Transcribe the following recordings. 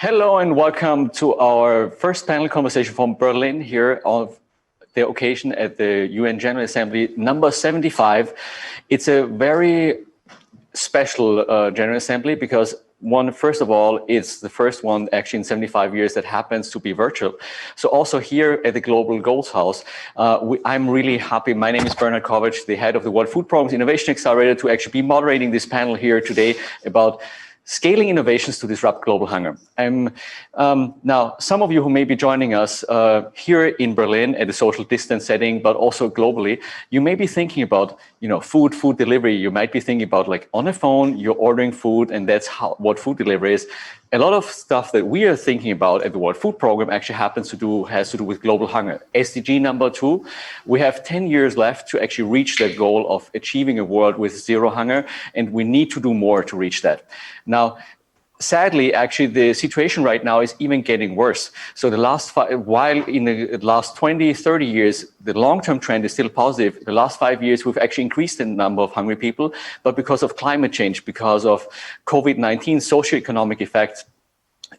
Hello and welcome to our first panel conversation from Berlin here on the occasion at the UN General Assembly number 75. It's a very special General Assembly because first of all, it's the first one actually in 75 years that happens to be virtual. So also here at the Global Goals House, I'm really happy. My name is Bernhard, the head of the World Food Programme's Innovation Accelerator, to actually be moderating this panel here today about scaling innovations to disrupt global hunger. Now, some of you who may be joining us here in Berlin at a social distance setting, but also globally, you may be thinking about, food delivery. You might be thinking about like on a phone, you're ordering food, and that's what food delivery is. A lot of stuff that we are thinking about at the World Food Programme actually has to do with global hunger. SDG number 2, we have 10 years left to actually reach that goal of achieving a world with zero hunger, and we need to do more to reach that. Now, sadly, actually, the situation right now is even getting worse. So while in the last 20, 30 years, the long-term trend is still positive, the last 5 years, we've actually increased the number of hungry people, but because of climate change, because of COVID-19 socioeconomic effects,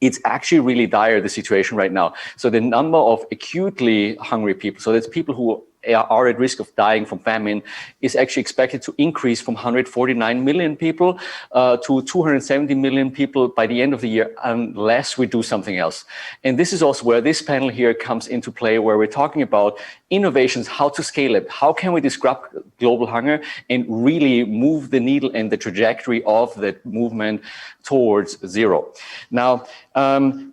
it's actually really dire, the situation right now. So the number of acutely hungry people, so that's people who are at risk of dying from famine, is actually expected to increase from 149 million people to 270 million people by the end of the year, unless we do something else. And this is also where this panel here comes into play, where we're talking about innovations, how to scale it, how can we disrupt global hunger and really move the needle and the trajectory of that movement towards zero. Now,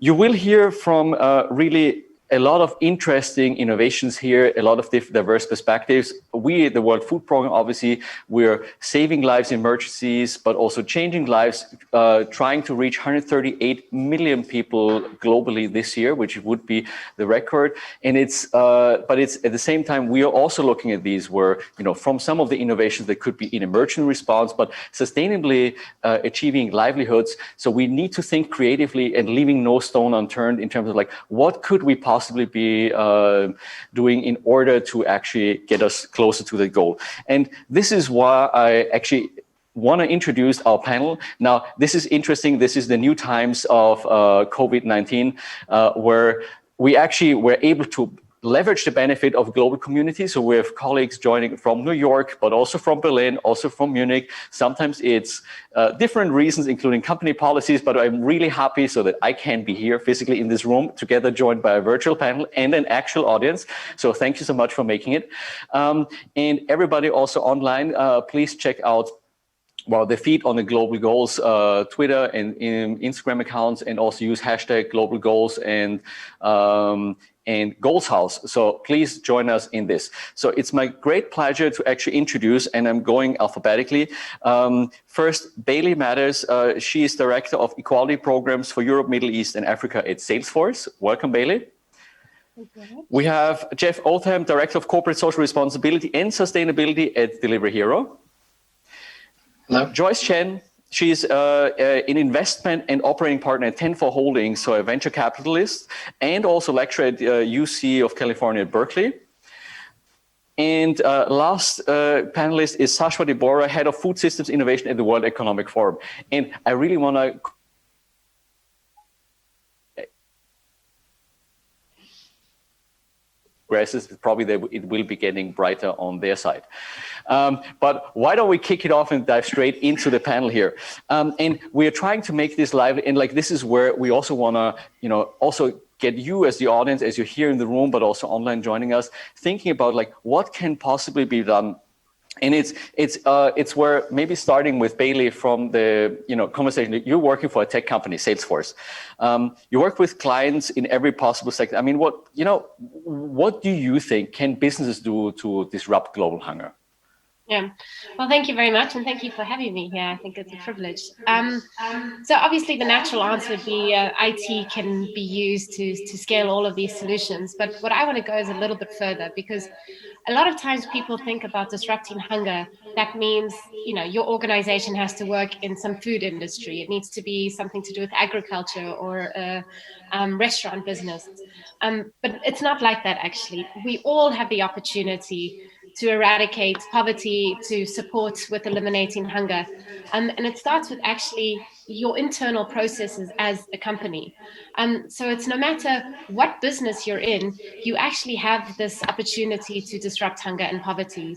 you will hear from really a lot of interesting innovations here, a lot of diverse perspectives. We at the World Food Programme, obviously, we're saving lives in emergencies, but also changing lives, trying to reach 138 million people globally this year, which would be the record. And but it's at the same time, we are also looking at these where, from some of the innovations that could be in emergency response, but sustainably achieving livelihoods. So we need to think creatively and leaving no stone unturned in terms of like, what could we possibly be doing in order to actually get us closer to the goal. And this is why I actually want to introduce our panel. Now, this is interesting. This is the new times of COVID-19, where we actually were able to leverage the benefit of global community. So we have colleagues joining from New York, but also from Berlin, also from Munich. Sometimes it's different reasons, including company policies, but I'm really happy so that I can be here physically in this room together, joined by a virtual panel and an actual audience. So thank you so much for making it. And everybody also online, please check out the feed on the Global Goals Twitter and Instagram accounts, and also use hashtag Global Goals and Goals House. So please join us in this. So it's my great pleasure to actually introduce, and I'm going alphabetically. First, Bailey Matters. She is Director of Equality Programs for Europe, Middle East, and Africa at Salesforce. Welcome, Bailey. We have Jeff Oatham, Director of Corporate Social Responsibility and Sustainability at Delivery Hero. Hello. Joyce Shen. She's an investment and operating partner at Tenfore Holdings, so a venture capitalist, and also lecturer at UC of California at Berkeley. And last panelist is Saswati Bora, Head of Food Systems Innovation at the World Economic Forum. And I really want to probably it will be getting brighter on their side. But why don't we kick it off and dive straight into the panel here? And we are trying to make this lively, and like this is where we also want to, also get you as the audience, as you're here in the room, but also online joining us, thinking about like what can possibly be done. And it's where maybe starting with Bailey from the conversation. You're working for a tech company, Salesforce. You work with clients in every possible sector. I mean, what do you think can businesses do to disrupt global hunger? Yeah, well, thank you very much, and thank you for having me here. I think it's a privilege. So obviously the natural answer would be IT can be used to scale all of these solutions. But what I want to go is a little bit further, because a lot of times people think about disrupting hunger. That means, your organization has to work in some food industry. It needs to be something to do with agriculture or a restaurant business. But it's not like that, actually. We all have the opportunity to eradicate poverty, to support with eliminating hunger. And it starts with actually your internal processes as a company. So it's no matter what business you're in, you actually have this opportunity to disrupt hunger and poverty.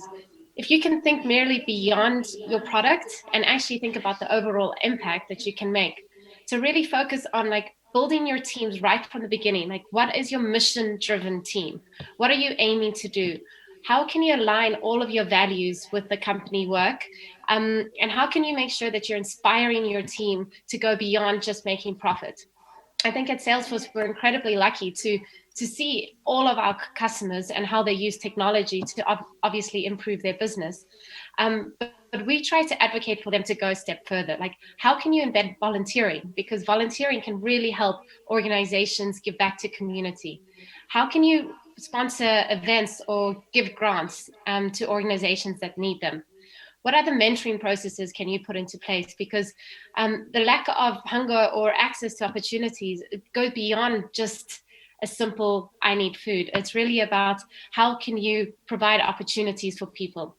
If you can think merely beyond your product and actually think about the overall impact that you can make, to really focus on like building your teams right from the beginning. Like, what is your mission-driven team? What are you aiming to do? How can you align all of your values with the company work? And how can you make sure that you're inspiring your team to go beyond just making profit? I think at Salesforce, we're incredibly lucky to see all of our customers and how they use technology to obviously improve their business. But we try to advocate for them to go a step further. Like, how can you embed volunteering? Because volunteering can really help organizations give back to community. How can you sponsor events or give grants to organizations that need them? What other mentoring processes can you put into place? Because the lack of hunger or access to opportunities go beyond just a simple, I need food. It's really about how can you provide opportunities for people.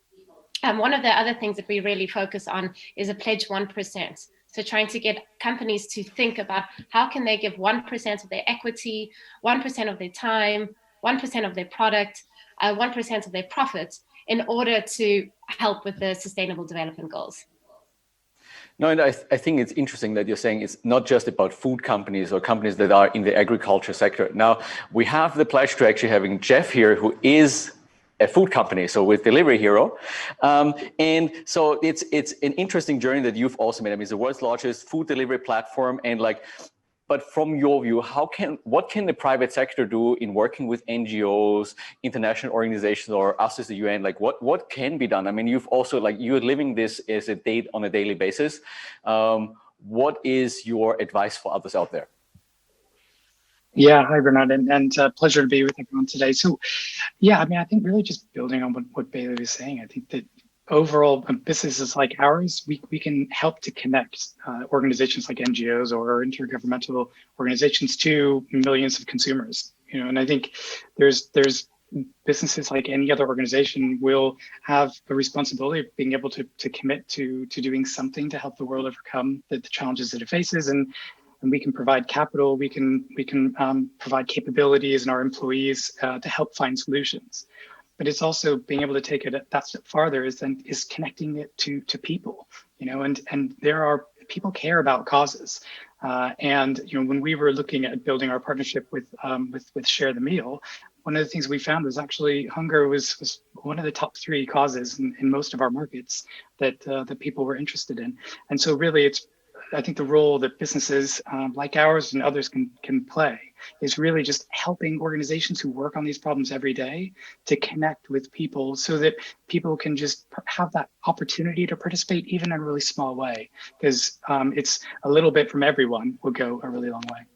One of the other things that we really focus on is a pledge 1%. So trying to get companies to think about how can they give 1% of their equity, 1% of their time, 1% of their product, 1% of their profit in order to help with the Sustainable Development Goals. No, and I think it's interesting that you're saying it's not just about food companies or companies that are in the agriculture sector. Now, we have the pleasure to actually having Jeff here, who is a food company, so with Delivery Hero. And so it's an interesting journey that you've also made. I mean, it's the world's largest food delivery platform, and like, but from your view, what can the private sector do in working with NGOs, international organizations, or us as the UN? Like, what can be done? I mean, you've also you're living this as on a daily basis. What is your advice for others out there? Yeah, hi Bernhard, and pleasure to be with everyone today. So, yeah, I mean, I think really just building on what Bailey was saying, I think that overall businesses like ours, we can help to connect organizations like NGOs or intergovernmental organizations to millions of consumers. You know, and I think there's businesses like any other organization will have a responsibility of being able to commit to doing something to help the world overcome the challenges that it faces, and we can provide capital, we can provide capabilities in our employees to help find solutions. But it's also being able to take it that step farther is connecting it to people, you know, and people care about causes. And you know, when we were looking at building our partnership with Share the Meal, one of the things we found was actually hunger was one of the top 3 causes in most of our markets that people were interested in. And so really I think the role that businesses like ours and others can play is really just helping organizations who work on these problems every day to connect with people so that people can just have that opportunity to participate even in a really small way, because it's a little bit from everyone will go a really long way.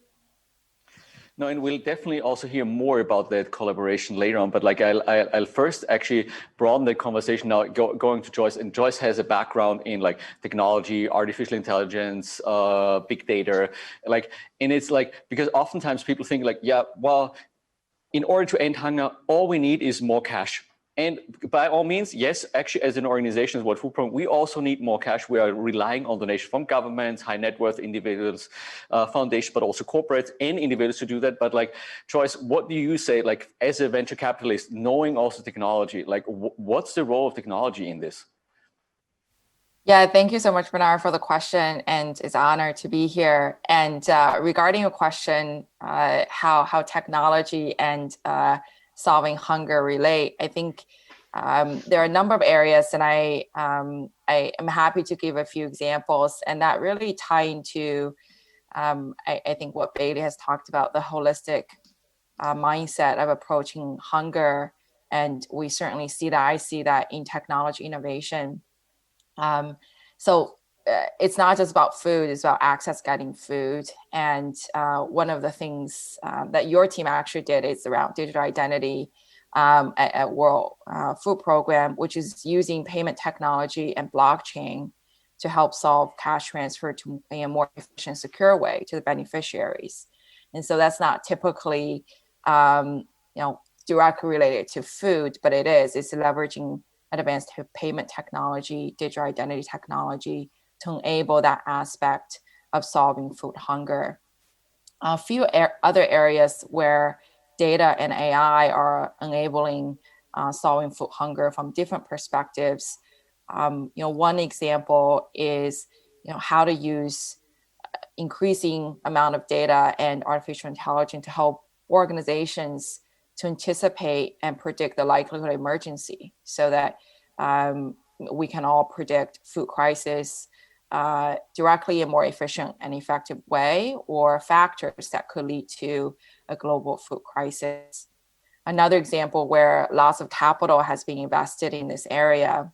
No, and we'll definitely also hear more about that collaboration later on. But like, I'll first actually broaden the conversation now, going to Joyce. And Joyce has a background in like technology, artificial intelligence, big data, and it's like, because oftentimes people think like, yeah, well, in order to end hunger, all we need is more cash. And by all means, yes, actually, as an organization, as World Food Programme, we also need more cash. We are relying on donations from governments, high net worth individuals, foundations, but also corporates and individuals to do that. But like, Joyce, what do you say, like, as a venture capitalist, knowing also technology, like, what's the role of technology in this? Yeah, thank you so much, Bernhard, for the question, and it's an honor to be here. And regarding your question, how technology and solving hunger relate, I think there are a number of areas, and I am happy to give a few examples, and that really tie into I think what Bailey has talked about, the holistic mindset of approaching hunger, and we certainly see that. I see that in technology innovation. So it's not just about food, it's about access, getting food. And one of the things that your team actually did is around digital identity at World Food Programme, which is using payment technology and blockchain to help solve cash transfer to a more efficient, secure way to the beneficiaries. And so that's not typically, directly related to food, but it's leveraging advanced payment technology, digital identity technology to enable that aspect of solving food hunger. A few other areas where data and AI are enabling solving food hunger from different perspectives. One example is, how to use increasing amount of data and artificial intelligence to help organizations to anticipate and predict the likelihood of emergency, so that we can all predict food crisis directly in a more efficient and effective way, or factors that could lead to a global food crisis. Another example where lots of capital has been invested in this area,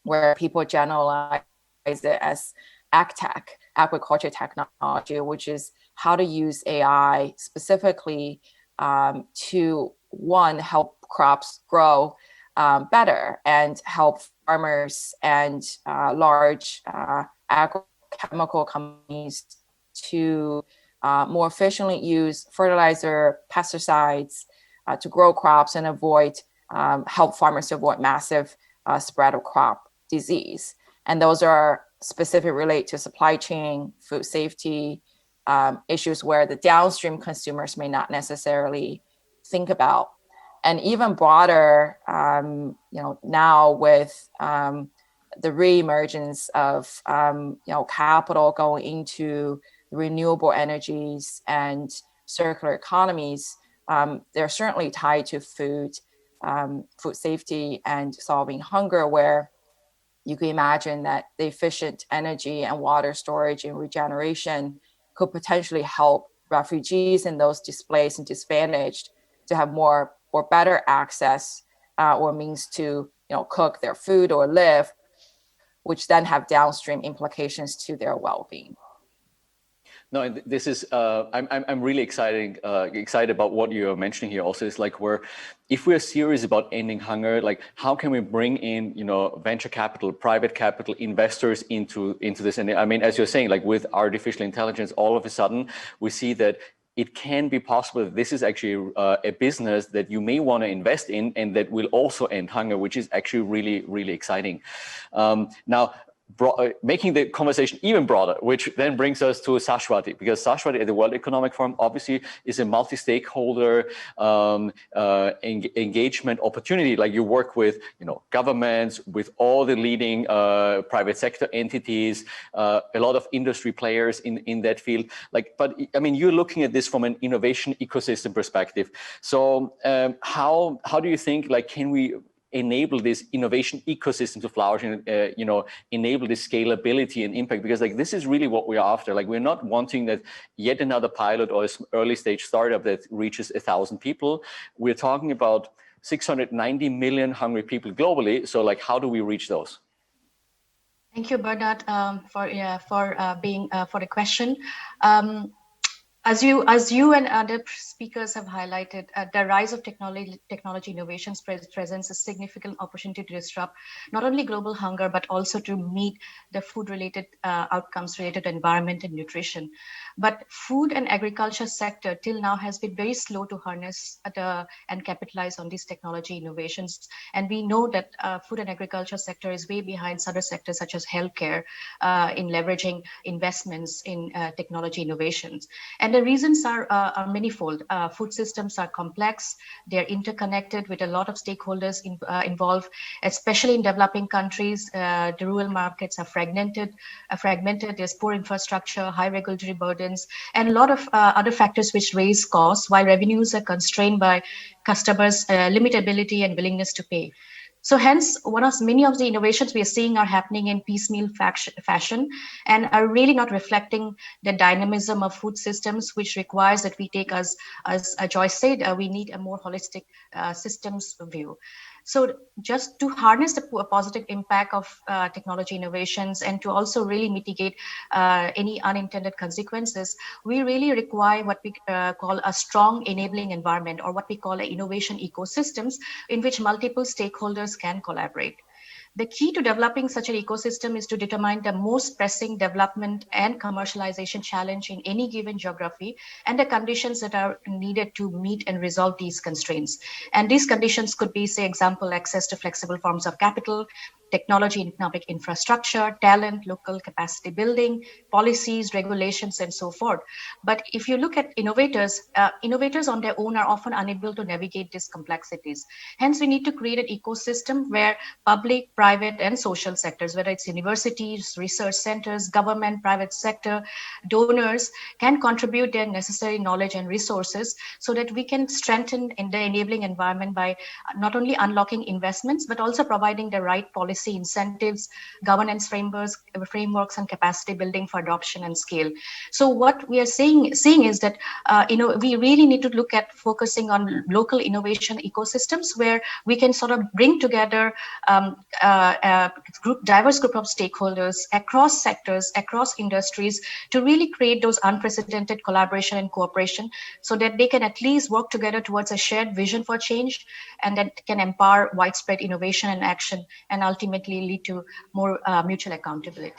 where people generalize it as AgTech, agriculture technology, which is how to use AI specifically to, one, help crops grow better, and help farmers and large agrochemical companies to more efficiently use fertilizer, pesticides to grow crops and help farmers avoid massive spread of crop disease. And those are specific relate to supply chain, food safety issues where the downstream consumers may not necessarily think about. And even broader, now with the reemergence of capital going into renewable energies and circular economies, they're certainly tied to food safety and solving hunger, where you can imagine that the efficient energy and water storage and regeneration could potentially help refugees and those displaced and disadvantaged to have more or better access or means to cook their food or live, which then have downstream implications to their well-being. No, this is I'm really excited about what you're mentioning here. Also, it's like, where if we're serious about ending hunger, like how can we bring in venture capital, private capital, investors into this? And I mean, as you're saying, like with artificial intelligence, all of a sudden we see that it can be possible that this is actually a business that you may want to invest in, and that will also end hunger, which is actually really, really exciting. Now, making the conversation even broader, which then brings us to Saswati, because Saswati at the World Economic Forum obviously is a multi-stakeholder engagement opportunity. Like you work with governments, with all the leading private sector entities, a lot of industry players in that field. But I mean, you're looking at this from an innovation ecosystem perspective. So how do you think, like, can we enable this innovation ecosystem to flourish and enable this scalability and impact? Because like this is really what we're after. Like we're not wanting that yet another pilot or early stage startup that reaches 1,000 people. We're talking about 690 million hungry people globally. So like, how do we reach those? Thank you, Bernhard, for the question. As you and other speakers have highlighted, the rise of technology innovations presents a significant opportunity to disrupt not only global hunger, but also to meet the food-related outcomes related to environment and nutrition. But food and agriculture sector till now has been very slow to harness and capitalize on these technology innovations. And we know that food and agriculture sector is way behind other sectors such as healthcare in leveraging investments in technology innovations. And the reasons are manifold. Food systems are complex. They're interconnected with a lot of stakeholders involved, especially in developing countries. The rural markets are fragmented. There's poor infrastructure, high regulatory burdens, and a lot of other factors which raise costs, while revenues are constrained by customers' limitability and willingness to pay. So hence, many of the innovations we are seeing are happening in piecemeal fashion and are really not reflecting the dynamism of food systems, which requires that we take, as Joyce said, we need a more holistic systems view. So just to harness the positive impact of technology innovations and to also really mitigate any unintended consequences, we really require what we call a strong enabling environment, or what we call an innovation ecosystems in which multiple stakeholders can collaborate. The key to developing such an ecosystem is to determine the most pressing development and commercialization challenge in any given geography and the conditions that are needed to meet and resolve these constraints. And these conditions could be, say, example, access to flexible forms of capital, technology and economic infrastructure, talent, local capacity building, policies, regulations, and so forth. But if you look at innovators, innovators on their own are often unable to navigate these complexities. Hence, we need to create an ecosystem where public, private, and social sectors, whether it's universities, research centers, government, private sector, donors, can contribute their necessary knowledge and resources so that we can strengthen in the enabling environment by not only unlocking investments, but also providing the right policy incentives, governance frameworks, and capacity building for adoption and scale. So what we are seeing is that we really need to look at focusing on local innovation ecosystems where we can sort of bring together diverse group of stakeholders across sectors, across industries, to really create those unprecedented collaboration and cooperation so that they can at least work together towards a shared vision for change, and that can empower widespread innovation and action and ultimately lead to more mutual accountability.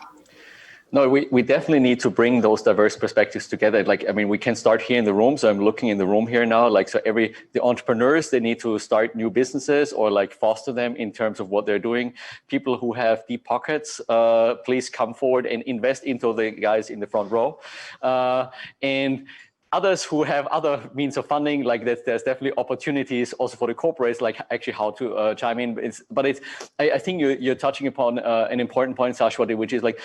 No, we definitely need to bring those diverse perspectives together. Like, I mean, we can start here in the room. So I'm looking in the room here now. Like, so the entrepreneurs, they need to start new businesses or like foster them in terms of what they're doing. People who have deep pockets, please come forward and invest into the guys in the front row. And others who have other means of funding, like there's definitely opportunities also for the corporates, like actually how to chime in. I think you're touching upon an important point, Saswati, which is like,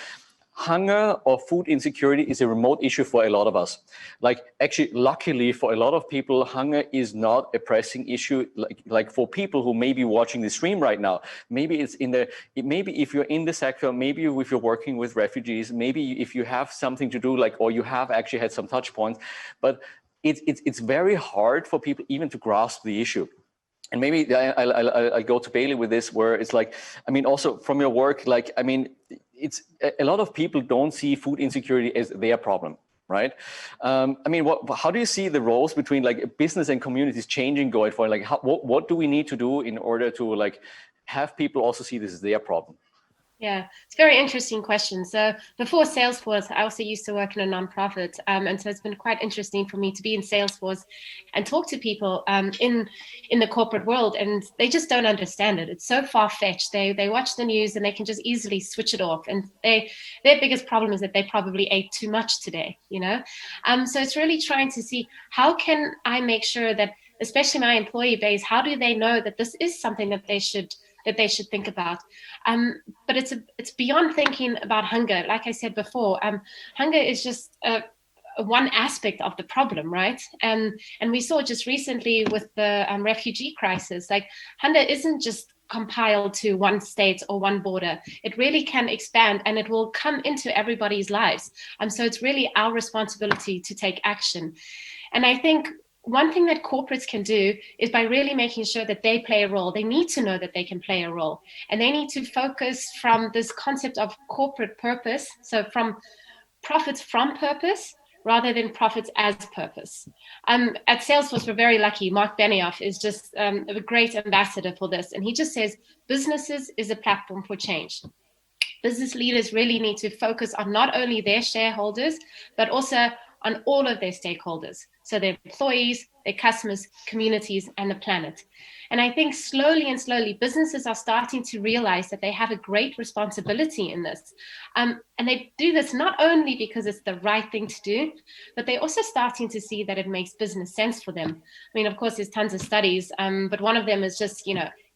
hunger or food insecurity is a remote issue for a lot of us. Like, actually, luckily for a lot of people, hunger is not a pressing issue. Like for people who may be watching the stream right now, maybe maybe if you're in the sector, maybe if you're working with refugees, maybe if you have something to do, like, or you have actually had some touch points, but it's very hard for people even to grasp the issue. And maybe I go to Bailey with this, where it's like, I mean, also from your work, like, I mean, it's a lot of people don't see food insecurity as their problem, right? I mean, how do you see the roles between like business and communities changing going forward? Like, what do we need to do in order to like have people also see this as their problem? Yeah, it's a very interesting question. So before Salesforce, I also used to work in a nonprofit. And so it's been quite interesting for me to be in Salesforce and talk to people in the corporate world, and they just don't understand it. It's so far-fetched. They watch the news and they can just easily switch it off. And their biggest problem is that they probably ate too much today, you know? So it's really trying to see, how can I make sure that, especially my employee base, how do they know that this is something that they should think about? But it's beyond thinking about hunger. Like I said before, hunger is just one aspect of the problem, right? And we saw just recently with the refugee crisis, like, hunger isn't just compiled to one state or one border. It really can expand, and it will come into everybody's lives. So it's really our responsibility to take action. And I think one thing that corporates can do is by really making sure that they play a role. They need to know that they can play a role, and they need to focus from this concept of corporate purpose. So from profits from purpose rather than profits as purpose. At Salesforce, we're very lucky. Mark Benioff is just a great ambassador for this. And he just says, businesses is a platform for change. Business leaders really need to focus on not only their shareholders, but also on all of their stakeholders. So their employees, their customers, communities, and the planet. And I think slowly, businesses are starting to realize that they have a great responsibility in this. And they do this not only because it's the right thing to do, but they're also starting to see that it makes business sense for them. I mean, of course, there's tons of studies, but one of them is just,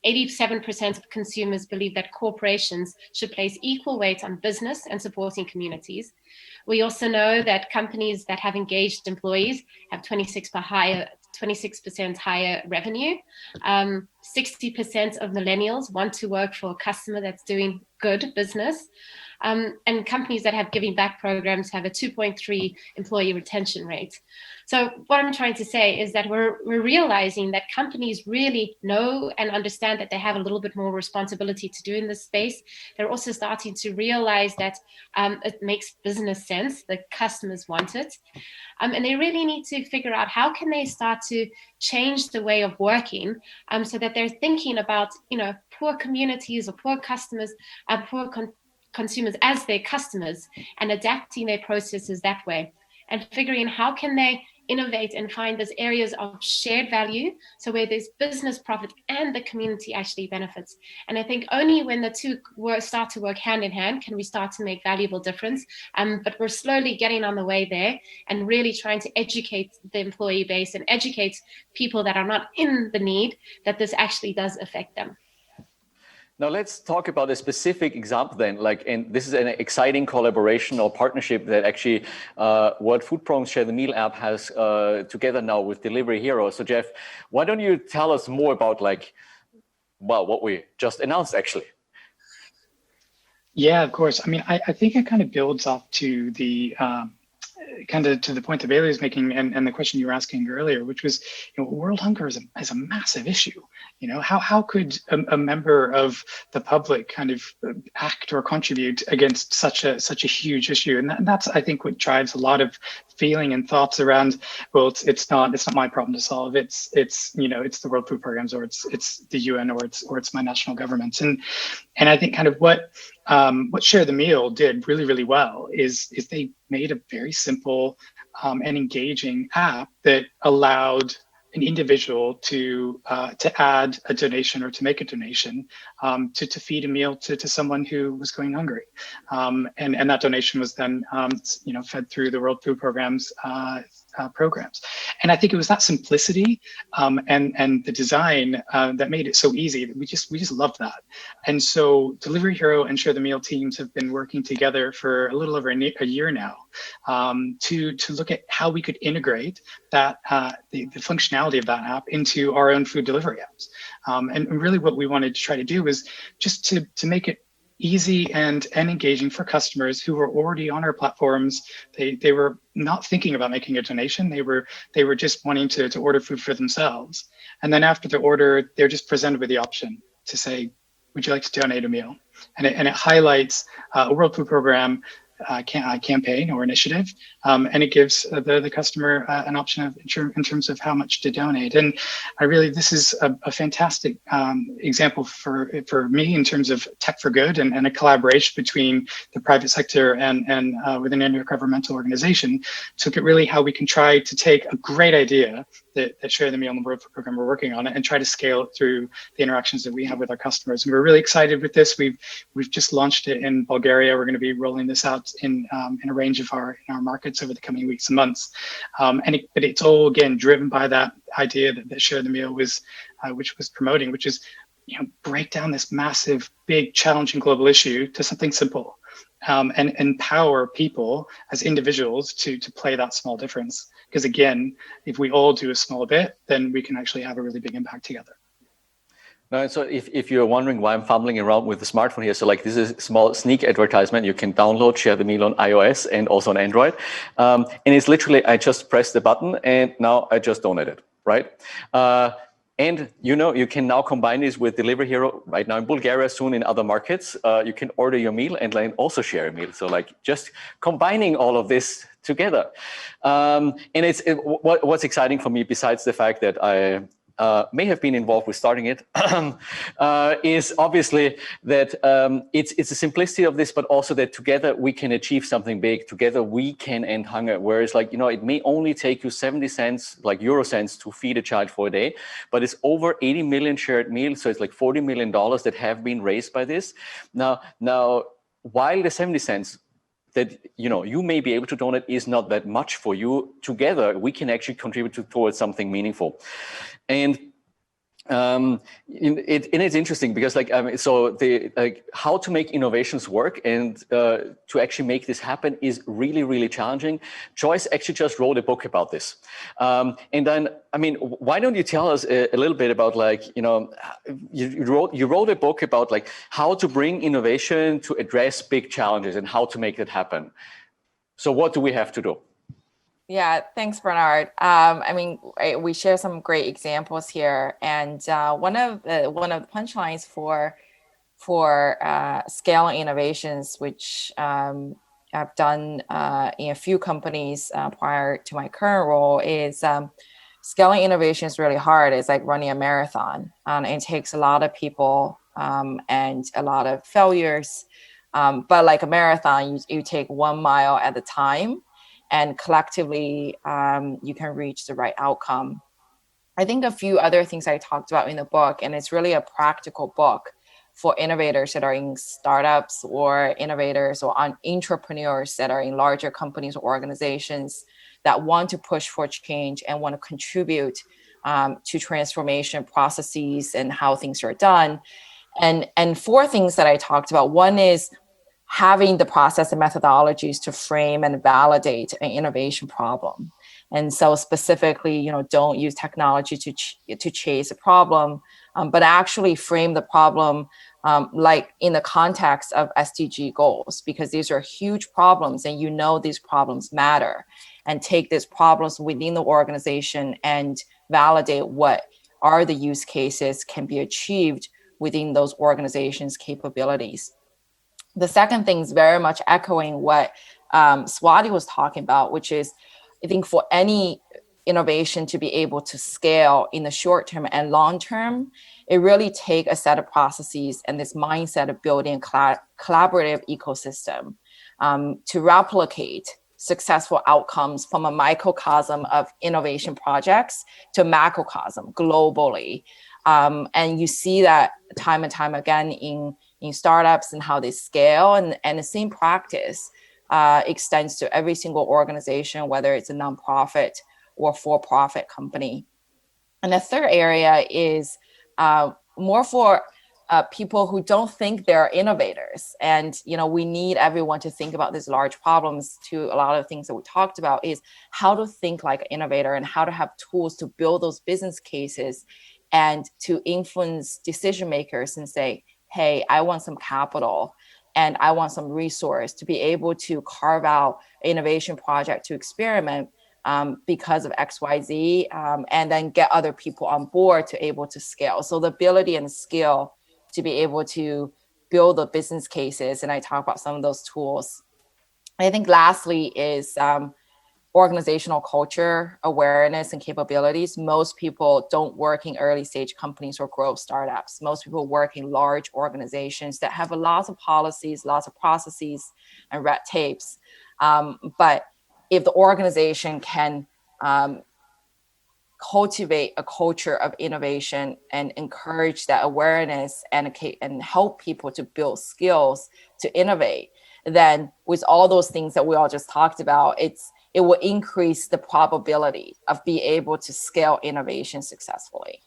87% of consumers believe that corporations should place equal weight on business and supporting communities. We also know that companies that have engaged employees have 26% higher revenue. 60% of millennials want to work for a customer that's doing good business. And companies that have giving back programs have a 2.3 employee retention rate. So what I'm trying to say is that we're realizing that companies really know and understand that they have a little bit more responsibility to do in this space. They're also starting to realize that it makes business sense, the customers want it. And they really need to figure out how can they start to change the way of working so that they're thinking about, poor communities or poor customers, poor consumers as their customers, and adapting their processes that way, and figuring how can they innovate and find those areas of shared value, so where there's business profit and the community actually benefits. And I think only when the two start to work hand in hand can we start to make valuable difference. But we're slowly getting on the way there and really trying to educate the employee base and educate people that are not in the need that this actually does affect them. Now let's talk about a specific example then, and this is an exciting collaboration or partnership that actually World Food Programme's Share the Meal app has together now with Delivery Hero. So Jeff, why don't you tell us more about what we just announced actually? Yeah, of course. I mean, I think it kind of builds off to the to the point that Bailey was making and the question you were asking earlier, which was, world hunger is a massive issue. How could a member of the public kind of act or contribute against such a huge issue? And that's, I think, what drives a lot of feeling and thoughts around, well, it's not my problem to solve. It's the World Food Programs, or it's the UN, or it's my national governments. And I think kind of what Share the Meal did really, really well is they made a very simple and engaging app that allowed an individual to add a donation or to make a donation to feed a meal to someone who was going hungry, and that donation was then fed through the World Food Program's programs. And I think it was that simplicity and the design that made it so easy. We just loved that. And so Delivery Hero and Share the Meal teams have been working together for a little over a year now to look at how we could integrate that the functionality of that app into our own food delivery apps. And really what we wanted to try to do was just to make it easy and engaging for customers who were already on our platforms. They were not thinking about making a donation. They were just wanting to order food for themselves. And then after the order, they're just presented with the option to say, would you like to donate a meal? And it highlights a World Food Program campaign or initiative, and it gives the customer an option in terms of how much to donate. And this is a fantastic example for me in terms of tech for good and a collaboration between the private sector and with an intergovernmental organization to look at really how we can try to take a great idea that Share the Meal and the World Food Program we're working on it and try to scale it through the interactions that we have with our customers. And we're really excited with this. We've just launched it in Bulgaria. We're going to be rolling this out in a range of our markets over the coming weeks and months. But it's all again driven by that idea that Share the Meal was promoting, which is break down this massive, big, challenging global issue to something simple, and empower people as individuals to play that small difference. Because again, if we all do a small bit, then we can actually have a really big impact together. No, so if you're wondering why I'm fumbling around with the smartphone here, so this is a small sneak advertisement. You can download Share the Meal on iOS and also on Android. And it's literally, I just press the button and now I just donated, right? And you can now combine this with Delivery Hero right now in Bulgaria, soon in other markets. You can order your meal and then also share a meal. So just combining all of this together. And what's exciting for me, besides the fact that I may have been involved with starting it, is obviously that it's the simplicity of this, but also that together we can achieve something big. Together we can end hunger. Whereas it may only take you 70 cents, euro cents, to feed a child for a day, but it's over 80 million shared meals. So it's $40 million that have been raised by this. Now, while the 70 cents that you may be able to donate is not that much for you, together we can actually contribute towards something meaningful. And it's interesting because how to make innovations work and to actually make this happen is really, really challenging. Joyce actually just wrote a book about this. And then, why don't you tell us a little bit about you wrote a book about how to bring innovation to address big challenges and how to make that happen. So what do we have to do? Yeah, thanks, Bernhard. We share some great examples here, and one of the punchlines for scaling innovations, which I've done in a few companies prior to my current role, is scaling innovation is really hard. It's like running a marathon, and it takes a lot of people and a lot of failures. But like a marathon, you take 1 mile at a time. and collectively you can reach the right outcome. I think a few other things I talked about in the book, and it's really a practical book for innovators that are in startups or innovators or entrepreneurs that are in larger companies or organizations that want to push for change and want to contribute to transformation processes and how things are done. And four things that I talked about. One is having the process and methodologies to frame and validate an innovation problem. And so specifically, don't use technology to chase a problem, but actually frame the problem like in the context of SDG goals, because these are huge problems and these problems matter, and take these problems within the organization and validate what are the use cases can be achieved within those organizations' capabilities. The second thing is very much echoing what Swati was talking about, which is, I think for any innovation to be able to scale in the short term and long term, it really takes a set of processes and this mindset of building a collaborative ecosystem to replicate successful outcomes from a microcosm of innovation projects to macrocosm globally. And you see that time and time again in startups and how they scale, and the same practice extends to every single organization, whether it's a nonprofit or for-profit company. And the third area is more for people who don't think they're innovators. And, we need everyone to think about these large problems. To a lot of things that we talked about is how to think like an innovator and how to have tools to build those business cases and to influence decision makers and say, hey, I want some capital and I want some resource to be able to carve out an innovation project to experiment because of XYZ, and then get other people on board to able to scale. So the ability and skill to be able to build the business cases, and I talk about some of those tools. I think lastly is organizational culture, awareness, and capabilities. Most people don't work in early stage companies or growth startups. Most people work in large organizations that have lots of policies, lots of processes, and red tapes. But if the organization can cultivate a culture of innovation and encourage that awareness and help people to build skills to innovate, then with all those things that we all just talked about, it will increase the probability of being able to scale innovation successfully.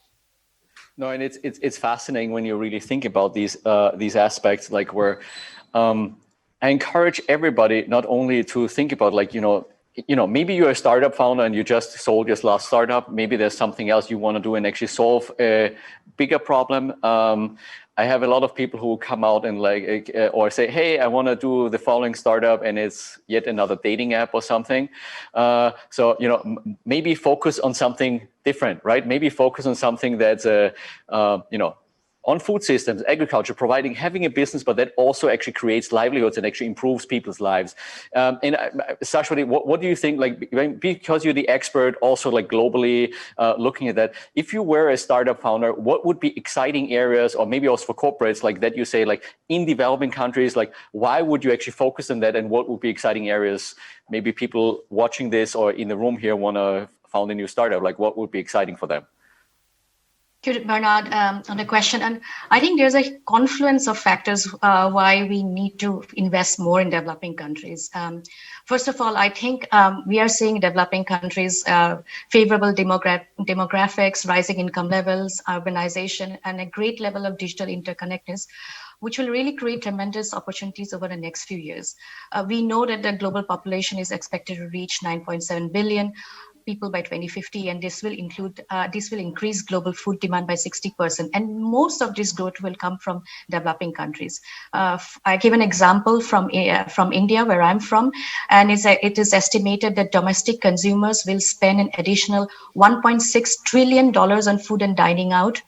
No, and it's fascinating when you really think about these aspects, like where I encourage everybody not only to think about maybe you're a startup founder and you just sold your last startup. Maybe there's something else you want to do and actually solve a bigger problem. I have a lot of people who come out and or say, hey, I want to do the following startup, and it's yet another dating app or something. So, maybe focus on something different, right? Maybe focus on something that's, on food systems, agriculture, having a business, but that also actually creates livelihoods and actually improves people's lives. And Saswati, what do you think, because you're the expert also globally looking at that, if you were a startup founder, what would be exciting areas, or maybe also for corporates that you say, in developing countries, why would you actually focus on that, and what would be exciting areas? Maybe people watching this or in the room here want to found a new startup, what would be exciting for them? Thank you, Bernhard, on the question. And I think there's a confluence of factors why we need to invest more in developing countries. First of all, I think we are seeing developing countries, favorable demographics, rising income levels, urbanization, and a great level of digital interconnectedness, which will really create tremendous opportunities over the next few years. We know that the global population is expected to reach 9.7 billion people by 2050, and this will increase global food demand by 60%. And most of this growth will come from developing countries. I give an example from India, where I'm from, and it is estimated that domestic consumers will spend an additional $1.6 trillion on food and dining out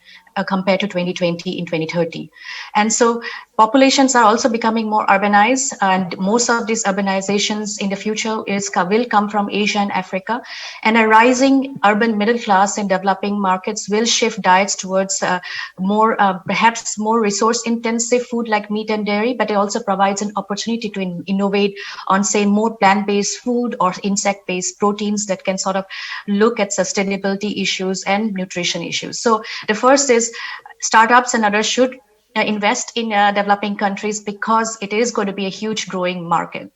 compared to 2020 in 2030. And so populations are also becoming more urbanized, and most of these urbanizations in the future will come from Asia and Africa. And a rising urban middle class in developing markets will shift diets towards perhaps more resource intensive food like meat and dairy, but it also provides an opportunity to innovate on, say, more plant-based food or insect-based proteins that can sort of look at sustainability issues and nutrition issues. So the first is startups and others should invest in developing countries because it is going to be a huge growing market.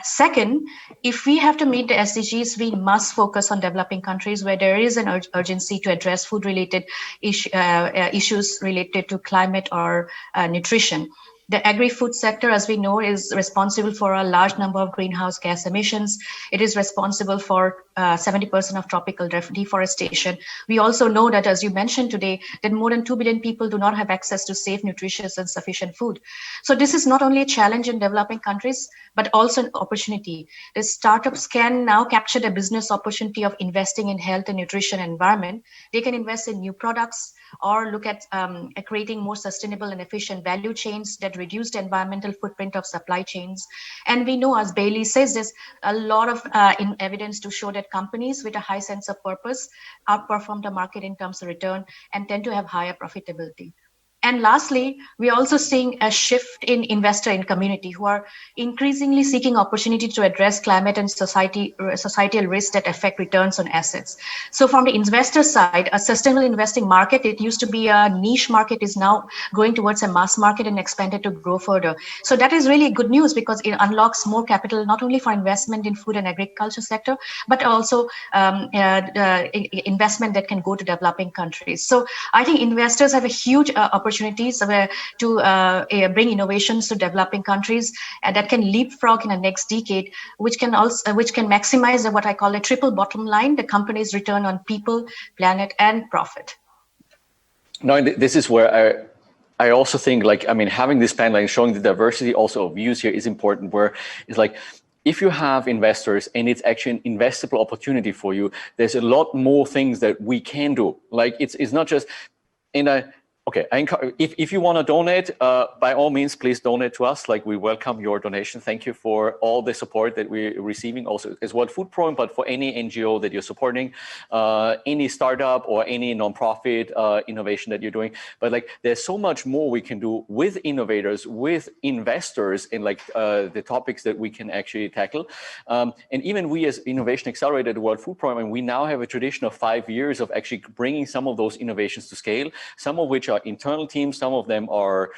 Second, if we have to meet the SDGs, we must focus on developing countries where there is an urgency to address food-related issues related to climate or nutrition. The agri-food sector, as we know, is responsible for a large number of greenhouse gas emissions. It is responsible for 70% of tropical deforestation. We also know that, as you mentioned today, that more than 2 billion people do not have access to safe, nutritious, and sufficient food. So this is not only a challenge in developing countries, but also an opportunity. The startups can now capture the business opportunity of investing in health and nutrition and environment. They can invest in new products or look at creating more sustainable and efficient value chains that reduce the environmental footprint of supply chains. And we know, as Bailey says, there's a lot of evidence to show that companies with a high sense of purpose outperform the market in terms of return and tend to have higher profitability. And lastly, we're also seeing a shift in investor and community who are increasingly seeking opportunity to address climate and societal risks that affect returns on assets. So from the investor side, a sustainable investing market, it used to be a niche market, is now going towards a mass market and expanded to grow further. So that is really good news because it unlocks more capital, not only for investment in food and agriculture sector, but also investment that can go to developing countries. So I think investors have a huge opportunities to bring innovations to developing countries that can leapfrog in the next decade, which can maximize what I call a triple bottom line: the company's return on people, planet, and profit. No, this is where I also think, like, I mean, having this panel and showing the diversity also of views here is important, where it's like, if you have investors and it's actually an investable opportunity for you, there's a lot more things that we can do. Like, it's not just in a, okay, if you want to donate, by all means, please donate to us. Like, we welcome your donation. Thank you for all the support that we're receiving also as World Food Program, but for any NGO that you're supporting, any startup or any nonprofit innovation that you're doing. But like, there's so much more we can do with innovators, with investors in like the topics that we can actually tackle. And even we as Innovation Accelerator, the World Food Program, we now have a tradition of 5 years of actually bringing some of those innovations to scale, some of which are internal teams, some of them are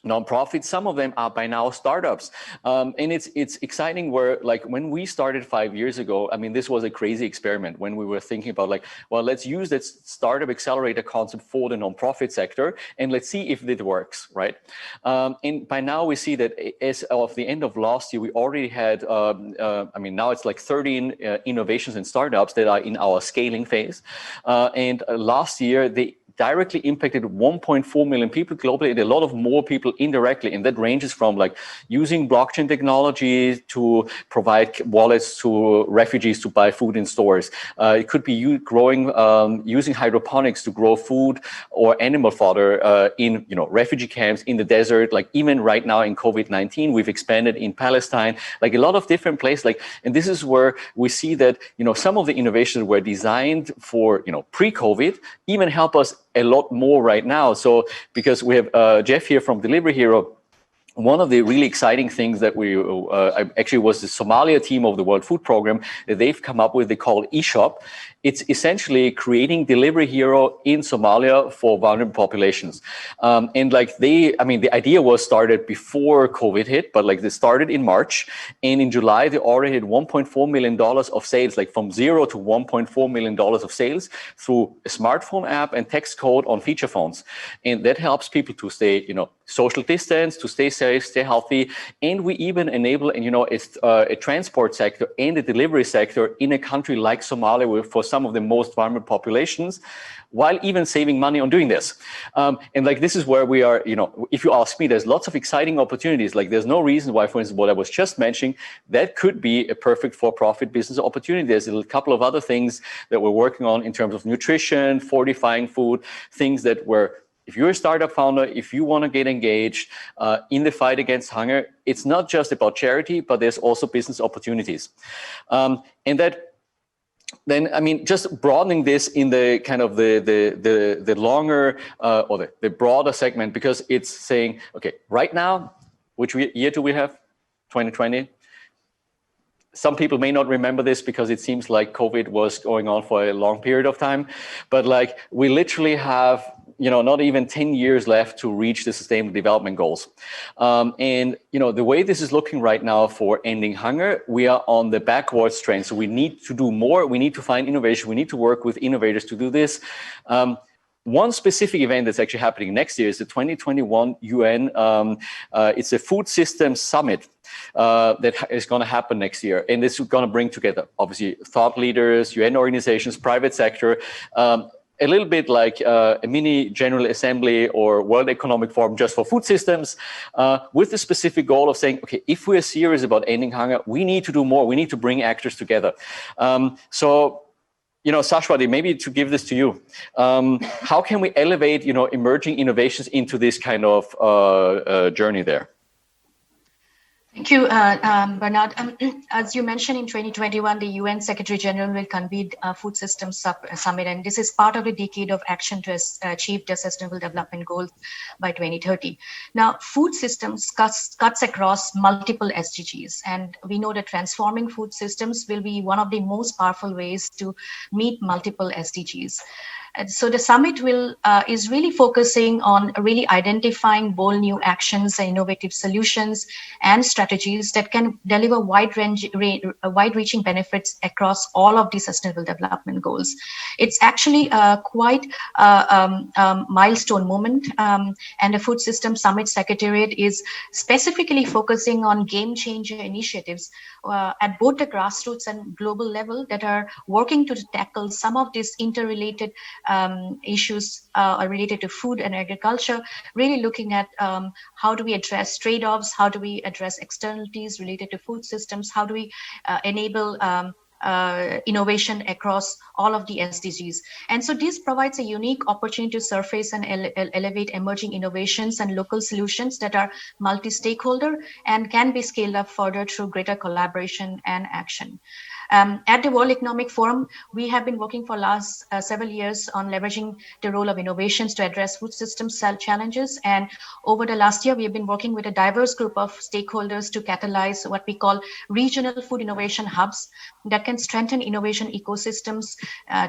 nonprofits, some of them are by now startups. And it's exciting where, like, when we started 5 years ago, I mean, this was a crazy experiment when we were thinking about like, well, let's use that startup accelerator concept for the nonprofit sector and let's see if it works, right? And by now we see that as of the end of last year, we already had, I mean, now it's like 13 innovations and startups that are in our scaling phase. And last year, they directly impacted 1.4 million people globally, and a lot of more people indirectly. And that ranges from like using blockchain technology to provide wallets to refugees to buy food in stores. It could be you growing, using hydroponics to grow food or animal fodder in refugee camps in the desert. Like even right now in COVID-19, we've expanded in Palestine, like a lot of different places. Like, and this is where we see that some of the innovations were designed for pre-COVID even help us a lot more right now. So because we have Jeff here from Delivery Hero, one of the really exciting things that we actually was the Somalia team of the World Food Program that they've come up with, they call eShop. It's essentially creating Delivery Hero in Somalia for vulnerable populations. And like the idea was started before COVID hit, but like they started in March, and in July, they already had $1.4 million of sales, like from $0 to $1.4 million of sales through a smartphone app and text code on feature phones. And that helps people to stay, social distance, to stay safe, stay healthy, and we even enable, and it's a transport sector and a delivery sector in a country like Somalia, with for some of the most vulnerable populations, while even saving money on doing this. And like, this is where we are, if you ask me, there's lots of exciting opportunities. Like, there's no reason why, for instance, what I was just mentioning, that could be a perfect for-profit business opportunity. There's a couple of other things that we're working on in terms of nutrition, fortifying food, things that were, if you're a startup founder, if you want to get engaged in the fight against hunger, it's not just about charity, but there's also business opportunities. And that, then, I mean, just broadening this in the kind of the longer or the broader segment, because it's saying, okay, right now, which year do we have? 2020. Some people may not remember this because it seems like COVID was going on for a long period of time, but like, we literally have, not even 10 years left to reach the Sustainable Development Goals. And, the way this is looking right now for ending hunger, we are on the backwards trend. So we need to do more. We need to find innovation. We need to work with innovators to do this. One specific event that's actually happening next year is the 2021 UN. It's a food systems summit that is going to happen next year. And this is going to bring together, obviously, thought leaders, UN organizations, private sector, a little bit like a mini General Assembly or World Economic Forum just for food systems, with the specific goal of saying, okay, if we're serious about ending hunger, we need to do more. We need to bring actors together. So, Saswati, maybe to give this to you, how can we elevate, emerging innovations into this kind of journey there? Thank you, Bernhard. As you mentioned, in 2021, the UN Secretary General will convene a food systems summit, and this is part of a decade of action to achieve the Sustainable Development Goals by 2030. Now, food systems cuts across multiple SDGs, and we know that transforming food systems will be one of the most powerful ways to meet multiple SDGs. And so the summit is really focusing on really identifying bold new actions and innovative solutions and strategies that can deliver wide-reaching benefits across all of the Sustainable Development Goals. It's actually quite a milestone moment, and the Food Systems Summit Secretariat is specifically focusing on game-changer initiatives at both the grassroots and global level that are working to tackle some of these interrelated issues related to food and agriculture, really looking at how do we address trade-offs, how do we address externalities related to food systems, how do we enable innovation across all of the SDGs. And so this provides a unique opportunity to surface and elevate emerging innovations and local solutions that are multi-stakeholder and can be scaled up further through greater collaboration and action. At the World Economic Forum, we have been working for last several years on leveraging the role of innovations to address food systems challenges. And over the last year, we have been working with a diverse group of stakeholders to catalyze what we call regional food innovation hubs that can strengthen innovation ecosystems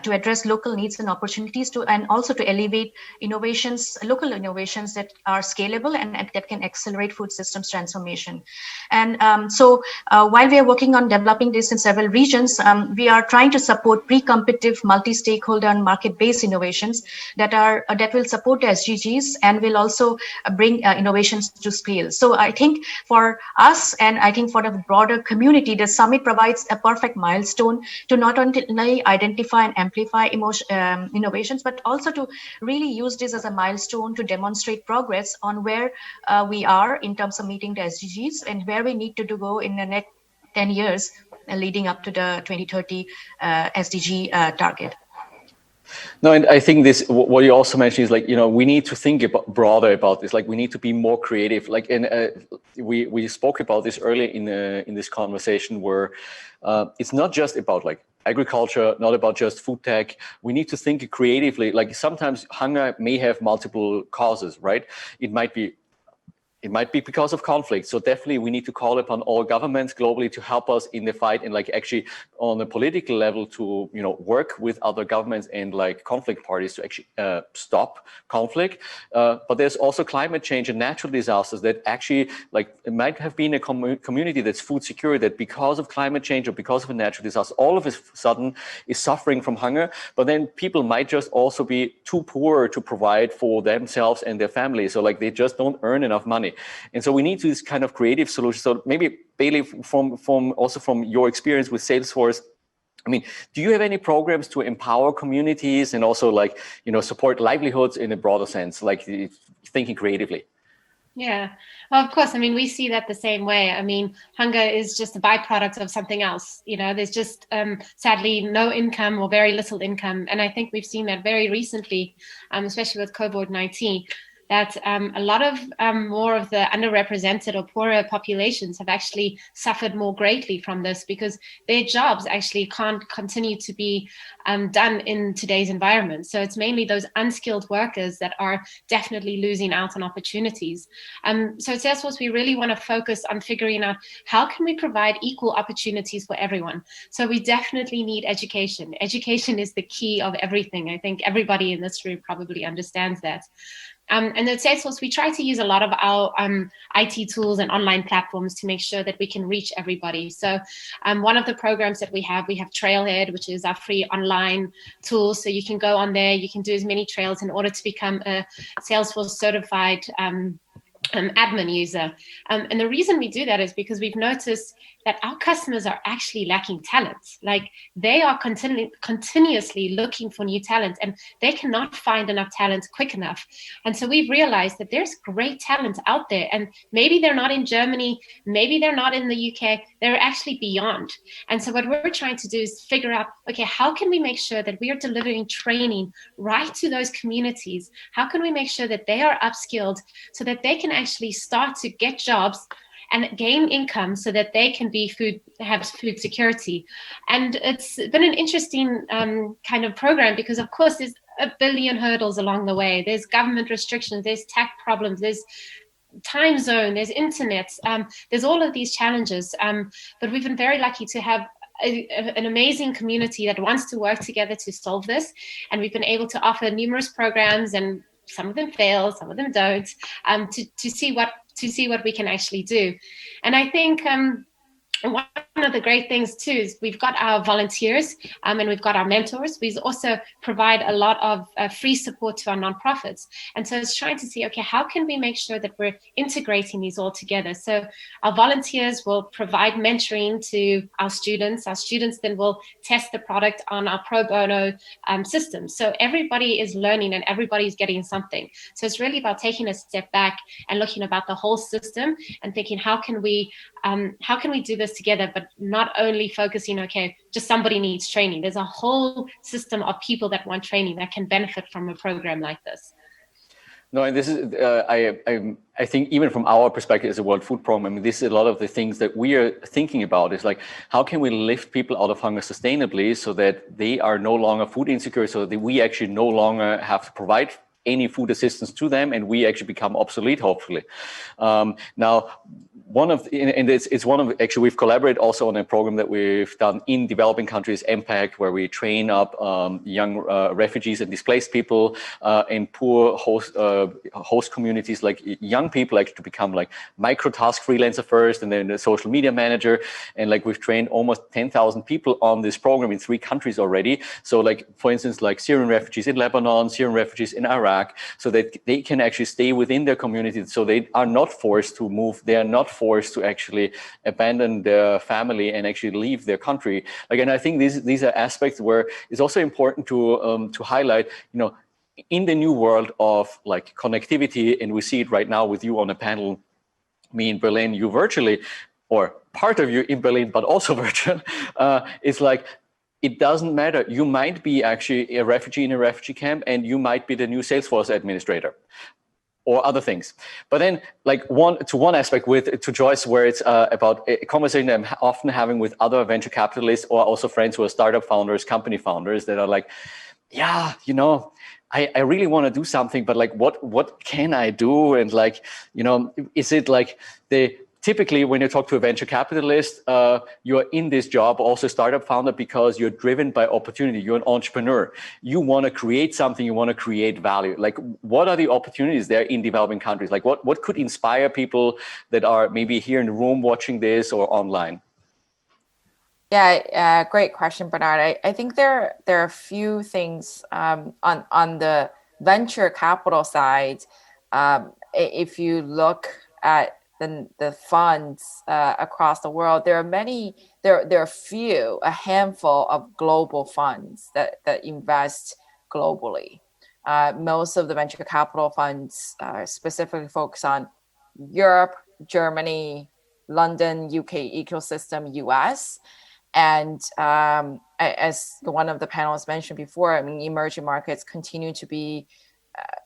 to address local needs and opportunities and also to elevate innovations, local innovations that are scalable and that can accelerate food systems transformation. And so while we are working on developing this in several regions, we are trying to support pre-competitive, multi-stakeholder and market-based innovations that will support the SDGs and will also bring innovations to scale. So I think for us, and I think for the broader community, the summit provides a perfect milestone to not only identify and amplify innovations, but also to really use this as a milestone to demonstrate progress on where we are in terms of meeting the SDGs and where we need to go in the next 10 years leading up to the 2030 SDG target. No, and I think this, what you also mentioned is like, we need to think broader about this. Like, we need to be more creative. Like, we spoke about this earlier in this conversation, where it's not just about like agriculture, not about just food tech. We need to think creatively. Like, sometimes hunger may have multiple causes, right? It might be it might be because of conflict. So definitely we need to call upon all governments globally to help us in the fight, and like actually on a political level to, you know, work with other governments and like conflict parties to actually stop conflict. But there's also climate change and natural disasters that actually, like, it might have been a community that's food secure that because of climate change or because of a natural disaster, all of a sudden is suffering from hunger. But then people might just also be too poor to provide for themselves and their families. So like they just don't earn enough money. And so we need this kind of creative solution. So maybe Bailey, from your experience with Salesforce, I mean, do you have any programs to empower communities and also like, you know, support livelihoods in a broader sense, like thinking creatively? Yeah, well, of course. I mean, we see that the same way. I mean, hunger is just a byproduct of something else. You know, there's just sadly no income or very little income. And I think we've seen that very recently, especially with COVID-19. That a lot of more of the underrepresented or poorer populations have actually suffered more greatly from this because their jobs actually can't continue to be done in today's environment. So it's mainly those unskilled workers that are definitely losing out on opportunities. So at Salesforce, we really want to focus on figuring out how can we provide equal opportunities for everyone. So we definitely need education. Education is the key of everything. I think everybody in this room probably understands that. And at Salesforce, we try to use a lot of our IT tools and online platforms to make sure that we can reach everybody. So one of the programs that we have Trailhead, which is our free online tool. So you can go on there, you can do as many trails in order to become a Salesforce certified admin user. And the reason we do that is because we've noticed that our customers are actually lacking talent. Like they are continuously looking for new talent and they cannot find enough talent quick enough. And so we've realized that there's great talent out there and maybe they're not in Germany, maybe they're not in the UK, they're actually beyond. And so what we're trying to do is figure out, okay, how can we make sure that we are delivering training right to those communities? How can we make sure that they are upskilled so that they can actually start to get jobs and gain income so that they can have food security? And it's been an interesting kind of program because, of course, there's a billion hurdles along the way. There's government restrictions, there's tax problems, there's time zone, there's internet, there's all of these challenges. But we've been very lucky to have an amazing community that wants to work together to solve this. And we've been able to offer numerous programs, and some of them fail, some of them don't, to see what we can actually do. And I think one of the great things too is we've got our volunteers and we've got our mentors. We also provide a lot of free support to our nonprofits. And so it's trying to see, okay, how can we make sure that we're integrating these all together? So our volunteers will provide mentoring to our students. Our students then will test the product on our pro bono system. So everybody is learning and everybody's getting something. So it's really about taking a step back and looking about the whole system and thinking, how can we do this together, but not only focusing, okay, just somebody needs training. There's a whole system of people that want training that can benefit from a program like this. No, and this is, I think even from our perspective as a World Food Program, I mean, this is a lot of the things that we are thinking about is like, how can we lift people out of hunger sustainably so that they are no longer food insecure, so that we actually no longer have to provide any food assistance to them and we actually become obsolete, hopefully. Now, actually we've collaborated also on a program that we've done in developing countries, Impact, where we train up young refugees and displaced people in poor host communities, like young people actually to become like micro-task freelancer first and then a social media manager. And like we've trained almost 10,000 people on this program in 3 countries already. So like, for instance, like Syrian refugees in Lebanon, Syrian refugees in Iraq, so that they can actually stay within their community. So they are not forced to move. They are not forced to actually abandon their family and actually leave their country. Again, I think these are aspects where it's also important to highlight, you know, in the new world of like connectivity, and we see it right now with you on a panel, me in Berlin, you virtually, or part of you in Berlin, but also virtual, it's like, it doesn't matter. You might be actually a refugee in a refugee camp and you might be the new Salesforce administrator or other things. But then like one aspect to Joyce, where it's about a conversation I'm often having with other venture capitalists or also friends who are startup founders, company founders that are like, yeah, you know, I really want to do something, but like, what can I do? And like, is it like typically when you talk to a venture capitalist, you're in this job, also startup founder, because you're driven by opportunity. You're an entrepreneur. You want to create something. You want to create value. Like, what are the opportunities there in developing countries? Like, what could inspire people that are maybe here in the room watching this or online? Yeah, great question, Bernhard. I think there are a few things on the venture capital side. If you look at the funds across the world, there are a handful of global funds that invest globally. Most of the venture capital funds specifically focus on Europe, Germany, London, UK ecosystem, US. And as one of the panelists mentioned before, I mean, emerging markets continue to be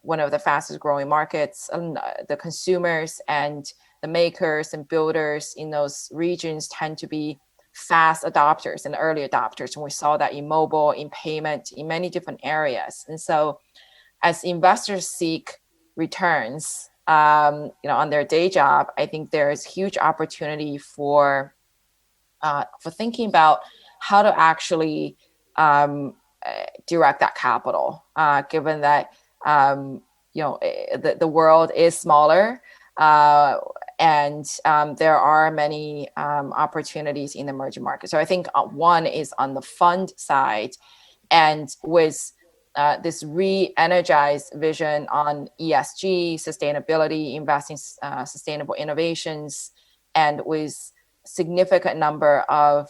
one of the fastest growing markets. The consumers and the makers and builders in those regions tend to be fast adopters and early adopters. And we saw that in mobile, in payment, in many different areas. And so as investors seek returns, on their day job, I think there is huge opportunity for thinking about how to actually direct that capital, given that the world is smaller, and there are many opportunities in the emerging markets. So I think one is on the fund side, and with this re-energized vision on ESG, sustainability, investing, sustainable innovations, and with significant number of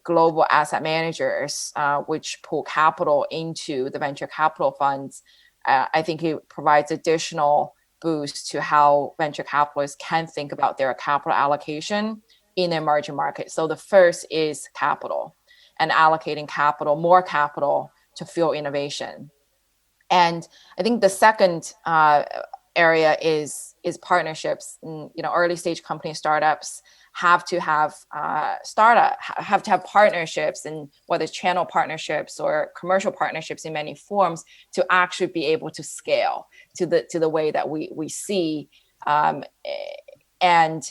global asset managers which pull capital into the venture capital funds, I think it provides additional boost to how venture capitalists can think about their capital allocation in the emerging market. So the first is capital and allocating capital, more capital to fuel innovation. And I think the second area is partnerships. Early stage company startups have to have partnerships, and whether it's channel partnerships or commercial partnerships in many forms, to actually be able to scale to the way that we see. And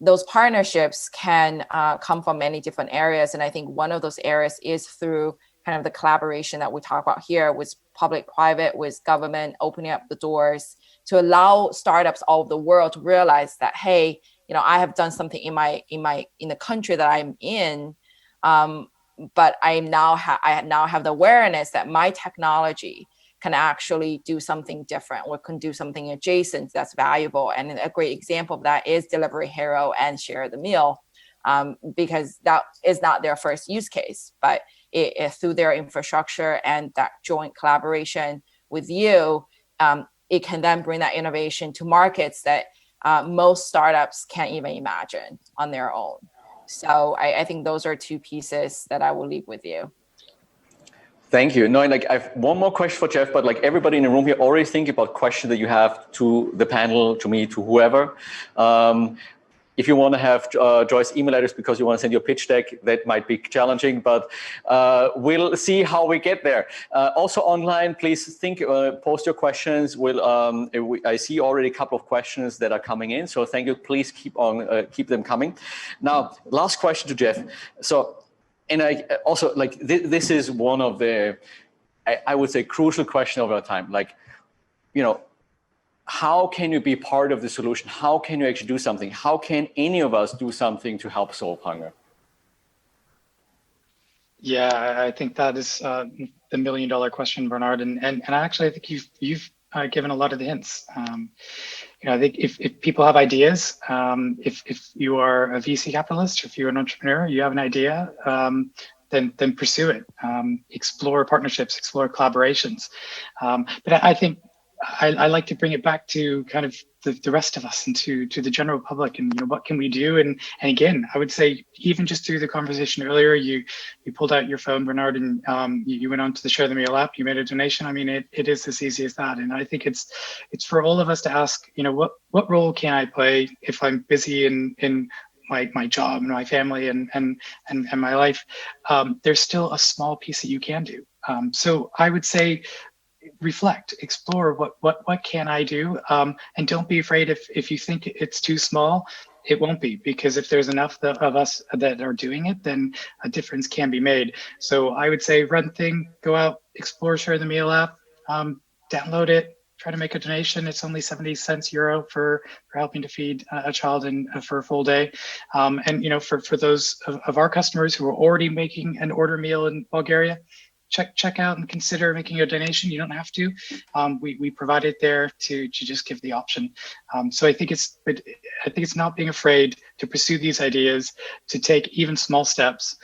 those partnerships can come from many different areas. And I think one of those areas is through kind of the collaboration that we talk about here with public-private, with government, opening up the doors to allow startups all over the world to realize that, hey, I have done something in the country that I'm in, but I now have the awareness that my technology can actually do something different, or can do something adjacent that's valuable. And a great example of that is Delivery Hero and Share the Meal, because that is not their first use case, but through their infrastructure and that joint collaboration with you, it can then bring that innovation to markets that most startups can't even imagine on their own. So I think those are two pieces that I will leave with you. Thank you. No, I have one more question for Jeff, but everybody in the room here already think about questions that you have to the panel, to me, to whoever. If you want to have Joyce email address because you want to send your pitch deck, that might be challenging, but we'll see how we get there. Also online, please post your questions. I see already a couple of questions that are coming in, so thank you. Please keep them coming. Now, last question to Jeff. So, and I also this is one of the, I would say, crucial question of our time. How can you be part of the solution? How can you actually do something? How can any of us do something to help solve hunger? Yeah, I think that is the $1 million question, Bernhard. And actually, I think you've given a lot of the hints. I think if people have ideas, if you are a VC capitalist, if you're an entrepreneur, you have an idea, then pursue it. Explore partnerships, explore collaborations. But I think I like to bring it back to kind of the rest of us and to the general public, and what can we do? And again, I would say, even just through the conversation earlier, you pulled out your phone, Bernhard, and you went on to the Share the Meal app. You made a donation. I mean, it is as easy as that. And I think it's for all of us to ask, what role can I play if I'm busy in my job and my family and my life? There's still a small piece that you can do. So I would say, reflect, explore what can I do, and don't be afraid if you think it's too small. It won't be, because if there's enough of us that are doing it, then a difference can be made. So I would say run the thing, go out, explore, share the meal app, download it, try to make a donation. It's only 70 cents euro for helping to feed a child for a full day. And you know, for those of our customers who are already making an order meal in Bulgaria, check out and consider making a donation. You don't have to. We provide it there to just give the option. So I think it's not being afraid to pursue these ideas, to take even small steps,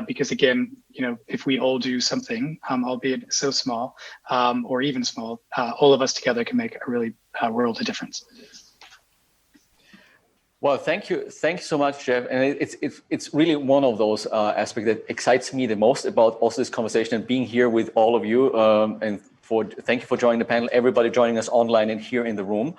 because again, you know, if we all do something, albeit so small, or even small, all of us together can make a really world of difference. Well, thank you so much, Jeff. And it's really one of those aspects that excites me the most about also this conversation and being here with all of you. And thank you for joining the panel, everybody joining us online and here in the room.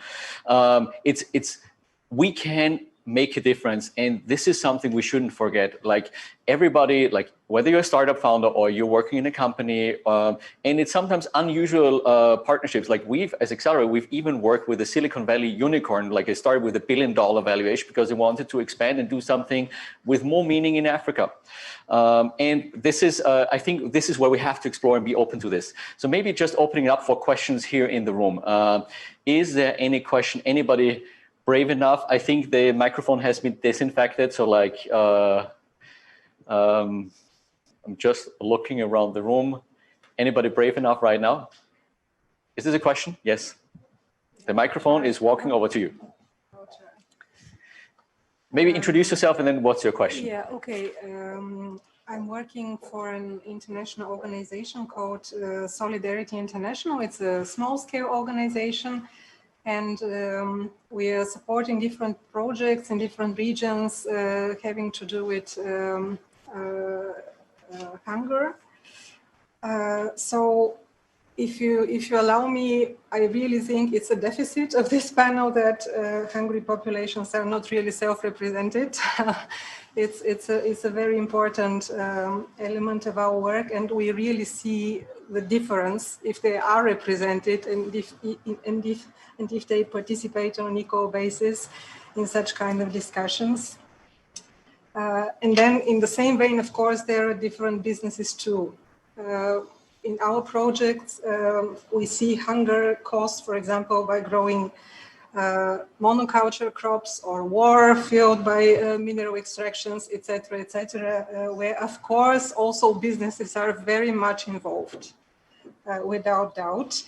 We can make a difference, and this is something we shouldn't forget. Like everybody, like whether you're a startup founder or you're working in a company, and it's sometimes unusual partnerships. Like as Accelerator, we've even worked with a Silicon Valley unicorn. Like it started with $1 billion valuation because they wanted to expand and do something with more meaning in Africa. And this is, I think this is where we have to explore and be open to this. So maybe just opening up for questions here in the room. Is there any question, anybody brave enough? I think the microphone has been disinfected. So like, I'm just looking around the room. Anybody brave enough right now? Is this a question? Yes. The microphone is walking over to you. Maybe introduce yourself and then what's your question? Yeah, okay. I'm working for an international organization called Solidarity International. It's a small-scale organization. And we are supporting different projects in different regions having to do with hunger. So if you allow me, I really think it's a deficit of this panel that hungry populations are not really self-represented. It's a very important element of our work, and we really see the difference if they are represented and if they participate on an equal basis in such kind of discussions. And then in the same vein, of course, there are different businesses too. In our projects, we see hunger caused, for example, by growing monoculture crops or war fueled by mineral extractions, etc., where, of course, also businesses are very much involved, without doubt.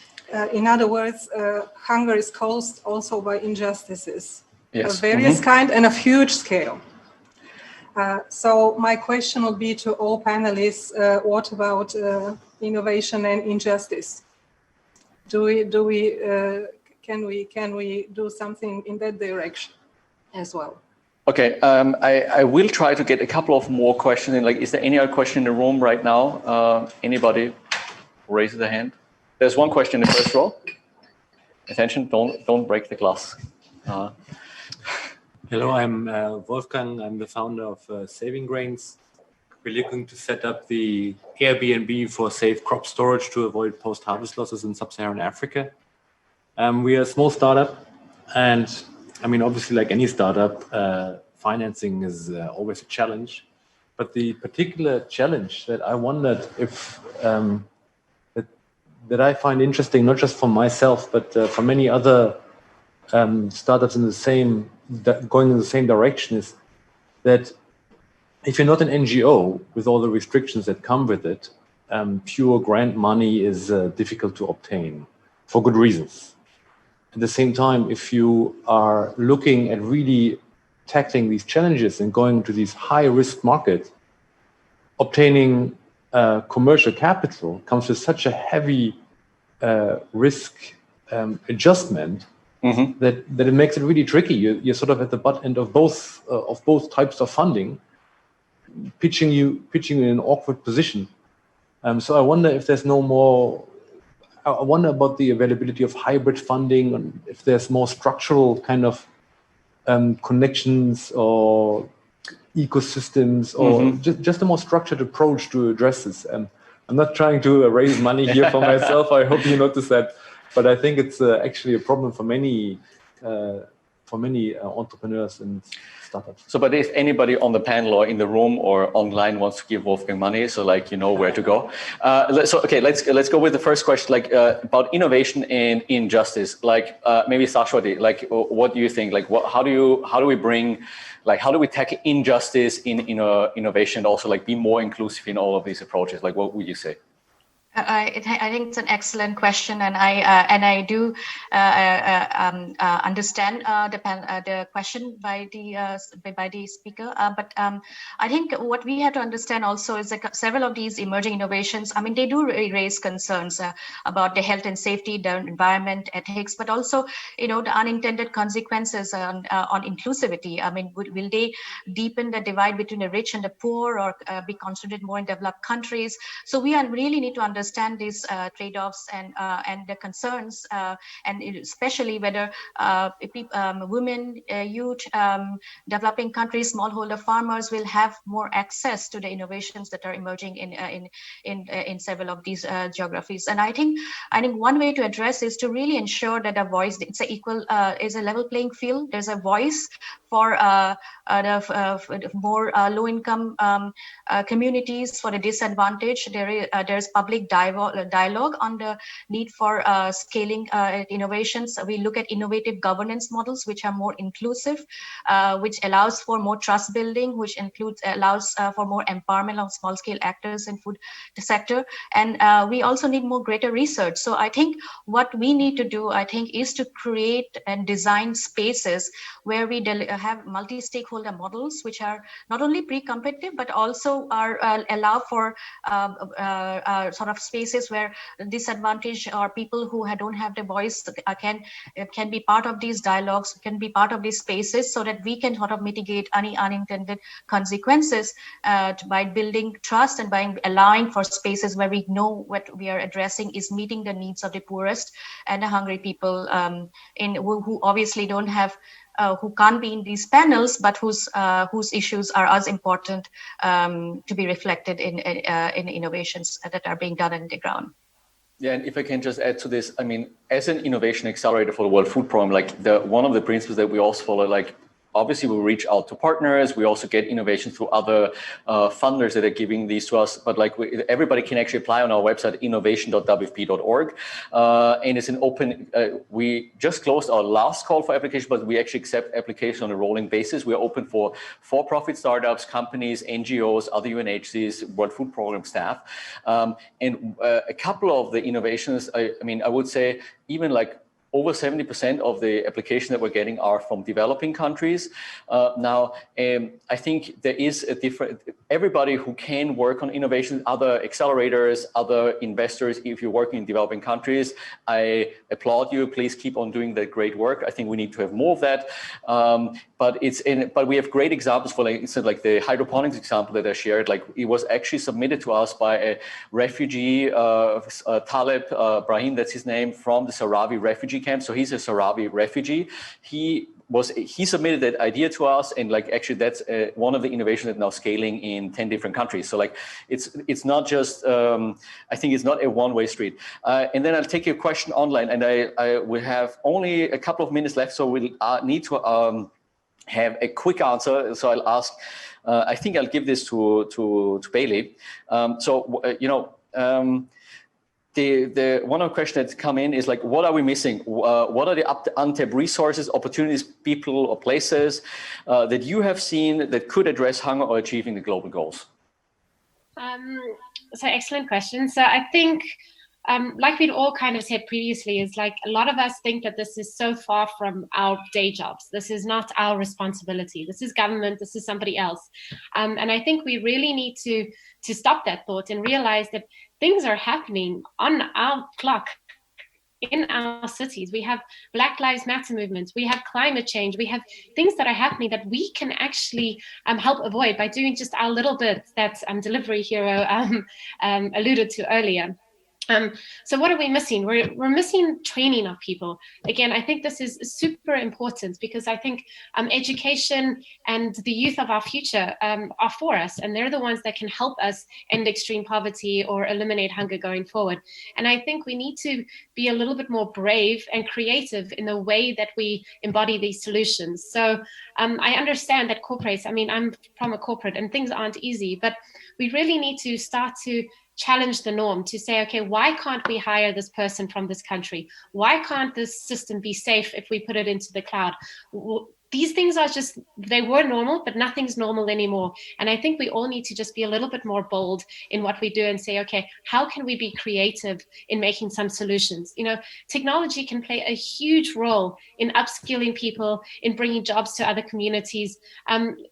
In other words, hunger is caused also by injustices of various kind and of huge scale. So my question would be to all panelists, what about innovation and injustice? Can we do something in that direction as well? Okay, I will try to get a couple of more questions in. Like, is there any other question in the room right now? Anybody raise their hand? There's one question in the first row. Attention, don't break the glass. Hello, I'm Wolfgang. I'm the founder of Saving Grains. We're looking to set up the Airbnb for safe crop storage to avoid post-harvest losses in sub-Saharan Africa. We are a small startup, and I mean, obviously, like any startup, financing is always a challenge. But the particular challenge that I wondered if that I find interesting, not just for myself, but for many other startups in going in the same direction, is that if you're not an NGO with all the restrictions that come with it, pure grant money is difficult to obtain for good reasons. At the same time, if you are looking at really tackling these challenges and going into these high-risk markets, obtaining commercial capital comes with such a heavy risk adjustment that it makes it really tricky. You're sort of at the butt end of both types of funding, pitching you in an awkward position. So I wonder if there's no more. I wonder about the availability of hybrid funding, and if there's more structural kind of connections or ecosystems, or just a more structured approach to address this. I'm not trying to raise money here for myself. I hope you notice that. But I think it's actually a problem for many entrepreneurs and startups. So, but if anybody on the panel or in the room or online wants to give Wolfgang money, so like you know where to go. Let's go with the first question, like about innovation and injustice. Like maybe Saswati, like what do you think? Like how do we tackle injustice in innovation, and also like be more inclusive in all of these approaches? Like what would you say? I think it's an excellent question, and I do understand the question by the speaker. But I think what we have to understand also is that several of these emerging innovations, I mean, they do raise concerns about the health and safety, the environment, ethics, but also, you know, the unintended consequences on inclusivity. I mean, will they deepen the divide between the rich and the poor, or be concentrated more in developed countries? So we really need to understand these trade-offs and the concerns, and especially whether women, youth, developing countries, smallholder farmers will have more access to the innovations that are emerging in several of these geographies. And I think one way to address is to really ensure that a voice, it's is a level playing field. There's a voice for the more low-income communities, for the disadvantaged. There's public dialogue on the need for scaling innovations. We look at innovative governance models which are more inclusive, which allows for more trust building, which allows for more empowerment of small-scale actors in food sector. And we also need more greater research. So I think what we need to do, is to create and design spaces where we have multi-stakeholder models, which are not only pre-competitive, but also are allow for sort of spaces where disadvantaged or people who don't have the voice can be part of these dialogues, can be part of these spaces, so that we can sort of mitigate any unintended consequences by building trust and by allowing for spaces where we know what we are addressing is meeting the needs of the poorest and the hungry people who obviously don't have who can't be in these panels, but whose issues are as important to be reflected in innovations that are being done on the ground. Yeah, and if I can just add to this, I mean, as an innovation accelerator for the World Food Program, like one of the principles that we also follow, like obviously we reach out to partners, we also get innovation through other funders that are giving these to us, but like everybody can actually apply on our website, innovation.wfp.org, and it's an open, we just closed our last call for application, but we actually accept application on a rolling basis. We're open for for-profit startups, companies, NGOs, other UNHCs, World Food Program staff, and a couple of the innovations, I mean, I would say even like over 70% of the applications that we're getting are from developing countries. Now, I think there is a different, everybody who can work on innovation, other accelerators, other investors, if you're working in developing countries, I applaud you. Please keep on doing that great work. I think we need to have more of that. But we have great examples for like the hydroponics example that I shared. Like it was actually submitted to us by a refugee, Taleb Brahim, that's his name, from the Sahrawi refugee camp. So he's a Sahrawi refugee. He submitted that idea to us, and like actually that's one of the innovations that's now scaling in 10 different countries. So like it's not just I think it's not a one-way street. And then I'll take your question online, and we have only a couple of minutes left, so we'll need to have a quick answer. So I'll ask. I think I'll give this to Bailey. The one of the questions that's come in is like, what are we missing? What are the untapped resources, opportunities, people, or places that you have seen that could address hunger or achieving the global goals? So excellent question. So I think, like we'd all kind of said previously, is like a lot of us think that this is so far from our day jobs. This is not our responsibility. This is government. This is somebody else. And I think we really need to stop that thought and realize that things are happening on our clock in our cities. We have Black Lives Matter movements. We have climate change. We have things that are happening that we can actually help avoid by doing just our little bit that Delivery Hero alluded to earlier. So what are we missing? We're missing training of people. Again, I think this is super important because I think education and the youth of our future are for us, and they're the ones that can help us end extreme poverty or eliminate hunger going forward. And I think we need to be a little bit more brave and creative in the way that we embody these solutions. So I understand that corporates, I mean, I'm from a corporate and things aren't easy, but we really need to start to challenge the norm, to say, okay, why can't we hire this person from this country? Why can't this system be safe if we put it into the cloud? These things are just, they were normal, but nothing's normal anymore. And I think we all need to just be a little bit more bold in what we do and say, okay, how can we be creative in making some solutions? You know, technology can play a huge role in upskilling people, in bringing jobs to other communities.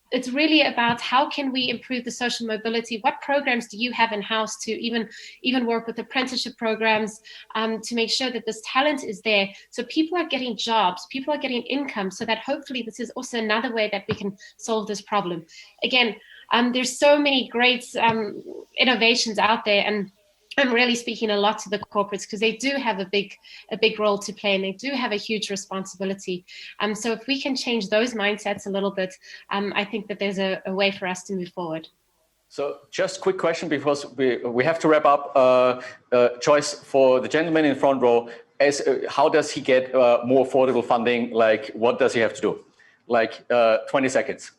It's really about how can we improve the social mobility? What programs do you have in-house to even work with apprenticeship programs to make sure that this talent is there? So people are getting jobs, people are getting income, so that hopefully this is also another way that we can solve this problem. Again, there's so many great innovations out there, and I'm really speaking a lot to the corporates because they do have a big role to play, and they do have a huge responsibility. So if we can change those mindsets a little bit, I think that there's a way for us to move forward. So just quick question, because we have to wrap up. Joyce, for the gentleman in front row, how does he get more affordable funding? Like, what does he have to do? Like 20 seconds.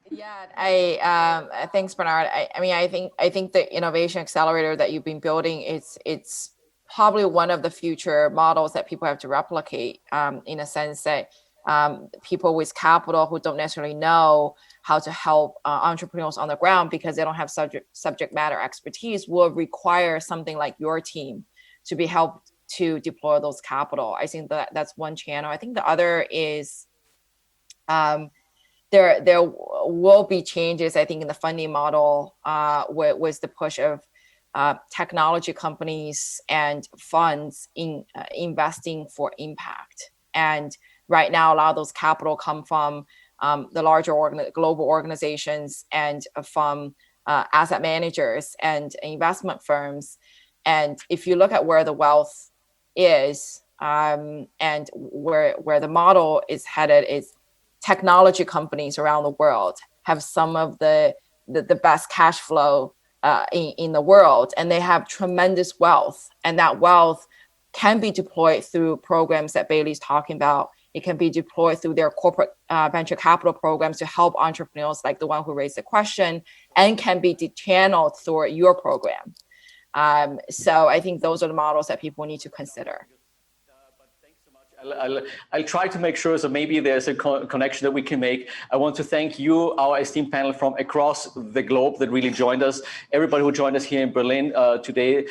Yeah, thanks, Bernhard. I think the innovation accelerator that you've been building, it's probably one of the future models that people have to replicate, in a sense that people with capital who don't necessarily know how to help entrepreneurs on the ground because they don't have subject matter expertise will require something like your team to be helped to deploy those capital. I think that's one channel. I think the other is there will be changes, I think, in the funding model with the push of technology companies and funds in investing for impact. And right now, a lot of those capital come from the larger global organizations and from asset managers and investment firms. And if you look at where the wealth is and where the model is headed, is technology companies around the world have some of the best cash flow in the world, and they have tremendous wealth, and that wealth can be deployed through programs that Bailey's talking about. It can be deployed through their corporate venture capital programs to help entrepreneurs like the one who raised the question, and can be channeled through your program. So I think those are the models that people need to consider. I'll try to make sure, so maybe there's a connection that we can make. I want to thank you, our esteemed panel from across the globe that really joined us, everybody who joined us here in Berlin today.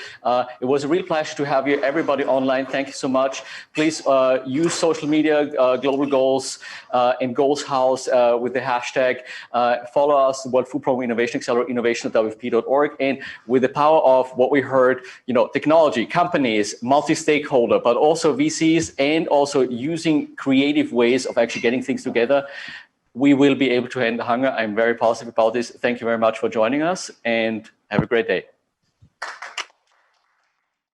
It was a real pleasure to have you, everybody online. Thank you so much. Please use social media, Global Goals and Goals House with the hashtag. Follow us, World Food Program Innovation Accelerator, innovation@wfp.org. And with the power of what we heard, technology, companies, multi-stakeholder, but also VCs, and also using creative ways of actually getting things together, we will be able to end the hunger. I'm very positive about this. Thank you very much for joining us, and have a great day.